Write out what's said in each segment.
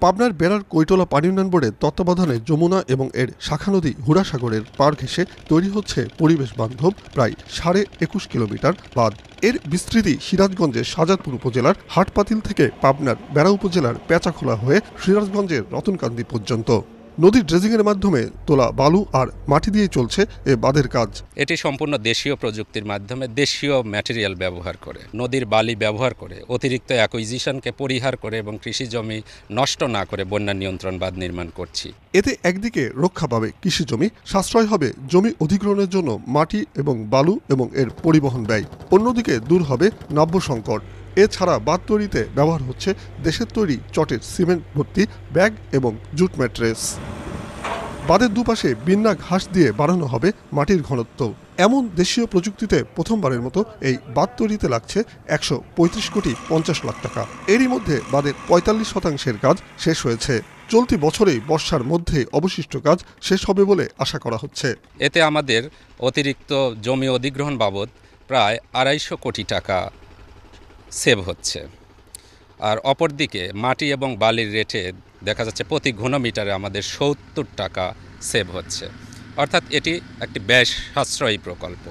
পাবনার বেড়ার কৈতলা পানি উন্নয়ন বোর্ডের তত্ত্বাবধানে যমুনা এবং এর শাখা নদী হুড়াসাগরের পাড় ঘেঁষে তৈরি হচ্ছে পরিবেশ বান্ধব প্রায় 21.5 কিলোমিটার বাঁধ। এর বিস্তৃতি সিরাজগঞ্জের শাহজাদপুর উপজেলার হাটপাতিল থেকে পাবনার বেড়া উপজেলার পেঁচাখোলা হয়ে সিরাজগঞ্জের রতনকান্দি পর্যন্ত। নদীর ড্রেজিংয়ের মাধ্যমে তোলা বালু আর মাটি দিয়ে চলছে এ বাঁধের কাজ। এটি সম্পূর্ণ দেশীয় প্রযুক্তির মাধ্যমে দেশীয় ম্যাটেরিয়াল ব্যবহার করে, নদীর বালি ব্যবহার করে, অতিরিক্ত অ্যাকুইজিশনকে পরিহার করে এবং কৃষি জমি নষ্ট না করে বন্যা নিয়ন্ত্রণ বাঁধ নির্মাণ করছি। এতে একদিকে রক্ষা পাবে কৃষি জমি, সাশ্রয় হবে জমি অধিগ্রহণের জন্য মাটি এবং বালু এবং এর পরিবহন ব্যয়, অন্যদিকে দূর হবে নব্য সংকট। এছাড়া বাঁধ তৈরিতে ব্যবহার হচ্ছে দেশের তৈরি চটের সিমেন্ট ভর্তি ব্যাগ এবং জুট ম্যাট্রেস। বাঁধের দুপাশে বিন্না ঘাস দিয়ে বাড়ানো হবে মাটির ঘনত্ব। এমন দেশীয় প্রযুক্তিতে প্রথমবারের মতো এই বাঁধ তৈরিতে লাগছে 135,50,00,000 টাকা। এরই মধ্যে বাঁধের 45% কাজ শেষ হয়েছে। চলতি বছরেই বর্ষার মধ্যে অবশিষ্ট কাজ শেষ হবে বলে আশা করা হচ্ছে। এতে আমাদের অতিরিক্ত জমি অধিগ্রহণ বাবদ প্রায় 250 কোটি টাকা সেভ হচ্ছে। আর অপরদিকে মাটি এবং বালির রেটে দেখা যাচ্ছে প্রতি ঘনমিটারে আমাদের 70 টাকা সেভ হচ্ছে, অর্থাৎ এটি একটি ব্যয় সাশ্রয়ী প্রকল্প।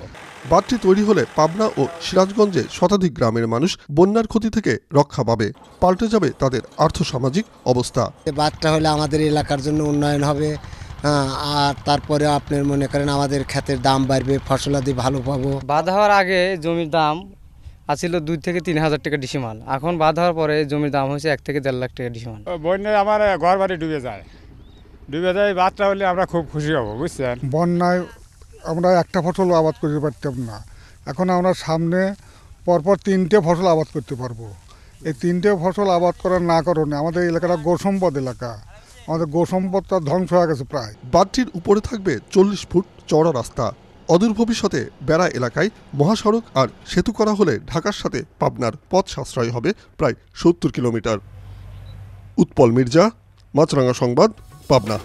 বাঁধটি তৈরি হলে পাবনা ও সিরাজগঞ্জে শতাধিক গ্রামের মানুষ বন্যার ক্ষতি থেকে রক্ষা পাবে, পাল্টে যাবে তাদের আর্থসামাজিক অবস্থা। বাঁধটা হলে আমাদের এলাকার জন্য উন্নয়ন হবে, আর তারপরে আপনার মনে করেন আমাদের ক্ষেতের দাম বাড়বে, ফসলাদি ভালো পাবো। বাঁধ হওয়ার আগে জমির দাম আছিল 2 থেকে 3 হাজার টাকা ডিসিমাল, এখন বাঁধ হওয়ার পরে জমির দাম হয়েছে 1 থেকে 1.5 লাখ টাকা ডিসিমাল। বন্যায় আমার ঘর বাড়ি ডুবে যায়, বাঁধটা হলে আমরা খুব খুশি হব, বুঝছেন। বন্যায় আমরা একটা ফসল আবাদ করতে পারতাম না, এখন আমরা সামনে পরপর 3টে ফসল আবাদ করতে পারবো। এই 3টে ফসল আবাদ করার না কারণে আমাদের এলাকাটা গোসম্পদ এলাকা, আমাদের গোসম্পদটা ধ্বংস হয়ে গেছে প্রায়। বাঁধটির উপরে থাকবে 40 ফুট চওড়া রাস্তা। অদূর ভবিষ্যতে বেড়া এলাকায় মহাসড়ক আর সেতু করা হলে ঢাকার সাথে পাবনার পথ সাশ্রয় হবে প্রায় 70 কিলোমিটার। উৎপল মির্জা, মাছরাঙা সংবাদ, পাবনা।